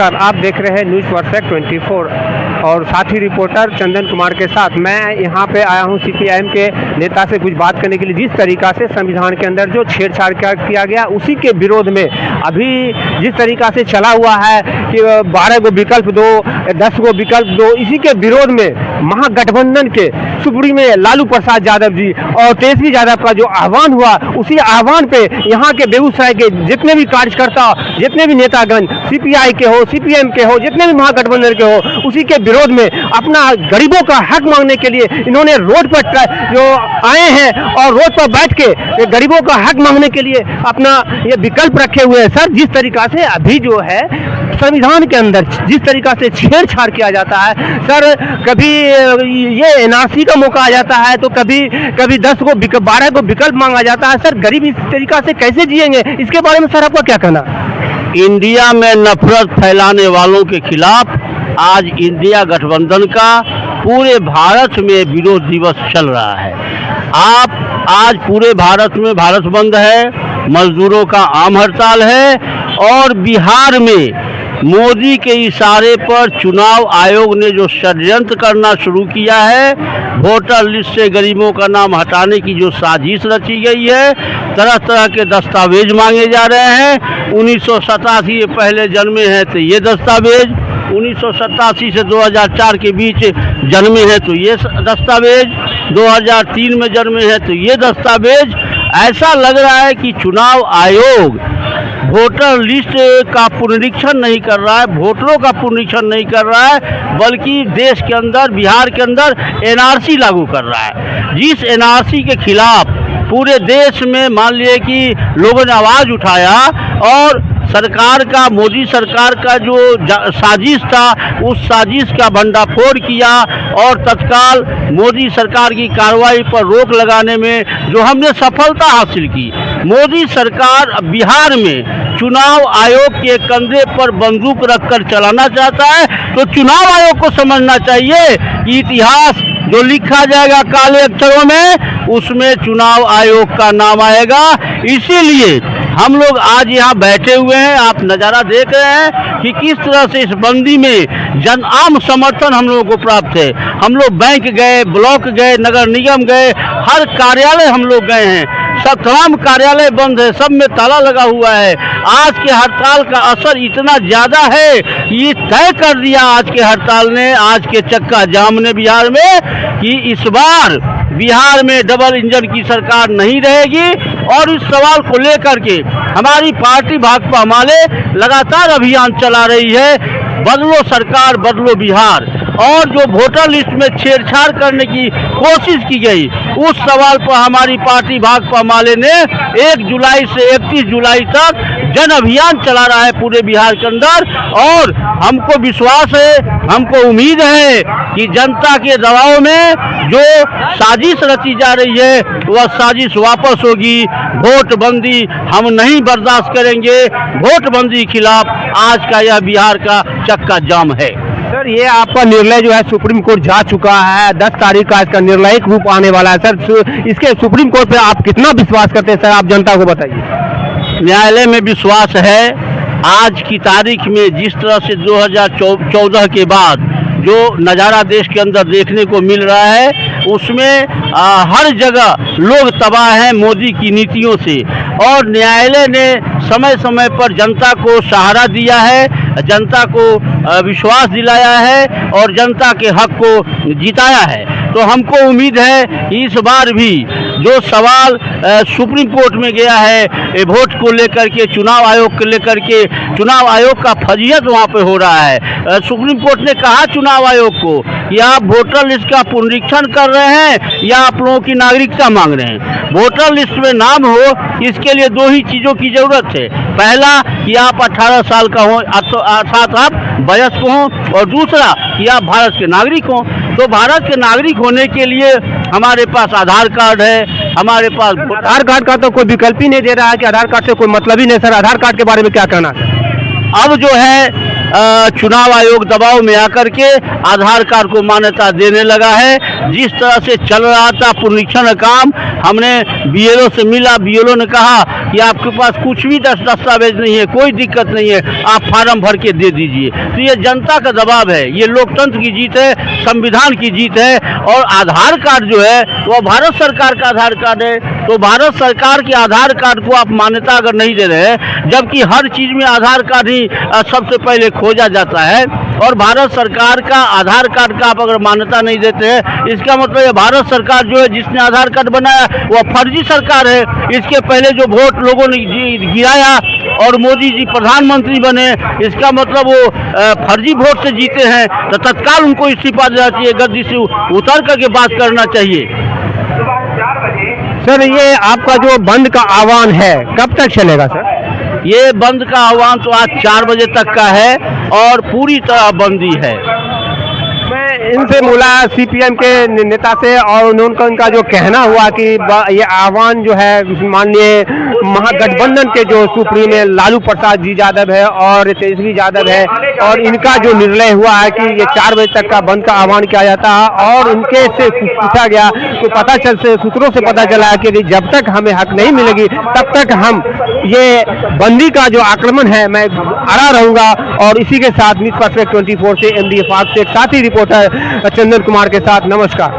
नमस्कार, आप देख रहे हैं न्यूज़ वर्सेक 24 और साथी रिपोर्टर चंदन कुमार के साथ मैं यहाँ पे आया हूँ सीपीआईएम के नेता से कुछ बात करने के लिए। जिस तरीक़ा से संविधान के अंदर जो छेड़छाड़ किया गया उसी के विरोध में अभी जिस तरीक़ा से चला हुआ है कि 12 को विकल्प दो, 10 को विकल्प दो, इसी के विरोध में महागठबंधन के सुप्रीम में लालू प्रसाद यादव जी और तेजस्वी यादव का जो आह्वान हुआ, उसी आह्वान पे यहाँ के बेगूसराय के जितने भी कार्यकर्ता, जितने भी नेतागण सीपीआई के हो, सीपीएम के हो, जितने भी महागठबंधन के हो, उसी के विरोध में अपना गरीबों का हक मांगने के लिए इन्होंने रोड पर जो आए हैं और रोड पर बैठ के गरीबों का हक मांगने के लिए अपना ये विकल्प रखे हुए हैं। सर, जिस तरीका से अभी जो है संविधान के अंदर जिस तरीका से छेड़छाड़ किया जाता है, सर कभी ये एनआरसी का मौका आ जाता है तो कभी 10 को 12 को विकल्प मांगा जाता है। सर, गरीब इस तरीका से कैसे जिएंगे, इसके बारे में सर आपका क्या कहना? इंडिया में नफरत फैलाने वालों के खिलाफ आज इंडिया गठबंधन का पूरे भारत में विरोध दिवस चल रहा है। आज पूरे भारत में भारत बंद है, मजदूरों का आम हड़ताल है और बिहार में मोदी के इशारे पर चुनाव आयोग ने जो षड्यंत्र करना शुरू किया है, वोटर लिस्ट से गरीबों का नाम हटाने की जो साजिश रची गई है, तरह तरह के दस्तावेज मांगे जा रहे हैं। 1987 पहले जन्मे हैं तो ये दस्तावेज, 1987 से 2004 के बीच जन्मे हैं तो ये दस्तावेज, 2003 में जन्मे हैं तो ये दस्तावेज। ऐसा लग रहा है कि चुनाव आयोग वोटर लिस्ट का पुनरीक्षण नहीं कर रहा है, वोटरों का पुनरीक्षण नहीं कर रहा है, बल्कि देश के अंदर, बिहार के अंदर एनआरसी लागू कर रहा है। जिस एनआरसी के खिलाफ पूरे देश में मान लिए कि लोगों ने आवाज़ उठाया और सरकार का, मोदी सरकार का जो साजिश था, उस साजिश का भंडाफोड़ किया और तत्काल मोदी सरकार की कार्रवाई पर रोक लगाने में जो हमने सफलता हासिल की। मोदी सरकार बिहार में चुनाव आयोग के कंधे पर बंदूक रखकर चलाना चाहता है, तो चुनाव आयोग को समझना चाहिए कि इतिहास जो लिखा जाएगा काले अक्षरों में, उसमें चुनाव आयोग का नाम आएगा। इसीलिए हम लोग आज यहाँ बैठे हुए हैं, आप नज़ारा देख रहे हैं कि किस तरह से इस बंदी में जन आम समर्थन हम लोगों को प्राप्त है। हम लोग बैंक गए, ब्लॉक गए, नगर निगम गए, हर कार्यालय हम लोग गए हैं, सब तमाम कार्यालय बंद है, सब में ताला लगा हुआ है। आज के हड़ताल का असर इतना ज़्यादा है, ये तय कर दिया आज के हड़ताल ने, आज के चक्का जाम ने बिहार में, कि इस बार बिहार में डबल इंजन की सरकार नहीं रहेगी। और इस सवाल को लेकर के हमारी पार्टी भाकपा माले लगातार अभियान चला रही है, बदलो सरकार बदलो बिहार। और जो वोटर लिस्ट में छेड़छाड़ करने की कोशिश की गई, उस सवाल पर हमारी पार्टी भाकपा माले ने 1 जुलाई से 31 जुलाई तक जन अभियान चला रहा है पूरे बिहार के अंदर। और हमको विश्वास है, हमको उम्मीद है कि जनता के दबाव में जो साजिश रची जा रही है, वह साजिश वापस होगी। वोटबंदी हम नहीं बर्दाश्त करेंगे, वोटबंदी के खिलाफ आज का यह बिहार का चक्का जाम है। सर, ये आपका निर्णय जो है सुप्रीम कोर्ट जा चुका है, 10 तारीख का इसका निर्णायक रूप आने वाला है। सर, इसके सुप्रीम कोर्ट पे आप कितना विश्वास करते हैं? सर, आप जनता को बताइए। न्यायालय में विश्वास है। आज की तारीख में जिस तरह से 2014 के बाद जो नज़ारा देश के अंदर देखने को मिल रहा है, उसमें हर जगह लोग तबाह हैं मोदी की नीतियों से। और न्यायालय ने समय समय पर जनता को सहारा दिया है, जनता को विश्वास दिलाया है और जनता के हक को जिताया है। तो हमको उम्मीद है कि इस बार भी जो सवाल सुप्रीम कोर्ट में गया है वोट को लेकर के, चुनाव आयोग को लेकर के, चुनाव आयोग का फजीहत वहाँ पे हो रहा है। सुप्रीम कोर्ट ने कहा चुनाव आयोग को कि आप वोटर लिस्ट का पुनरीक्षण कर रहे हैं या आप लोगों की नागरिकता मांग रहे हैं। वोटर लिस्ट में नाम हो, इसके लिए 2 ही चीज़ों की ज़रूरत है। पहला कि आप 18 साल का हो, अर्थात आप वयस्क हों, और दूसरा कि आप भारत के नागरिक हों। तो भारत के नागरिक होने के लिए हमारे पास आधार कार्ड है, हमारे पास आधार कार्ड का तो कोई विकल्प ही नहीं दे रहा है कि आधार कार्ड से कोई मतलब ही नहीं। सर, आधार कार्ड के बारे में क्या कहना है? अब जो है चुनाव आयोग दबाव में आकर के आधार कार्ड को मान्यता देने लगा है। जिस तरह से चल रहा था पुनरीक्षण का काम, हमने बीएलओ से मिला, बीएलओ ने कहा कि आपके पास कुछ भी दस्तावेज नहीं है, कोई दिक्कत नहीं है, आप फार्म भर के दे दीजिए। तो ये जनता का दबाव है, ये लोकतंत्र की जीत है, संविधान की जीत है। और आधार कार्ड जो है वो भारत सरकार का आधार कार्ड है, तो भारत सरकार के आधार कार्ड को आप मान्यता अगर नहीं दे रहे हैं, जबकि हर चीज़ में आधार कार्ड ही सबसे पहले खोजा जाता है, और भारत सरकार का आधार कार्ड का आप अगर मान्यता नहीं देते हैं, इसका मतलब ये भारत सरकार जो है जिसने आधार कार्ड बनाया वह फर्जी सरकार है। इसके पहले जो वोट लोगों ने गिराया और मोदी जी प्रधानमंत्री बने, इसका मतलब वो फर्जी वोट से जीते हैं, तो तत्काल उनको इस्तीफा देना चाहिए, गद्दी से उतर करके बात करना चाहिए। सर, ये आपका जो बंद का आह्वान है कब तक चलेगा सर? ये बंद का आह्वान तो आज 4 बजे तक का है और पूरी तरह बंदी है। मैं इनसे मिला सीपीएम के नेता से, और उनका जो कहना हुआ कि ये आह्वान जो है माननीय महागठबंधन के जो सुप्रीम है लालू प्रसाद जी यादव है और तेजस्वी यादव है, और इनका जो निर्णय हुआ है कि ये 4 बजे तक का बंद का आह्वान किया जाता है। और उनके से पूछा गया तो सूत्रों से पता चला कि जब तक हमें हक नहीं मिलेगी तब तक हम ये बंदी का जो आक्रमण है मैं अड़ा रहूंगा। और इसी के साथ न्यूज़ परफेक्ट 24 से MD फारूक शेख, साथी रिपोर्टर चंदन कुमार के साथ नमस्कार।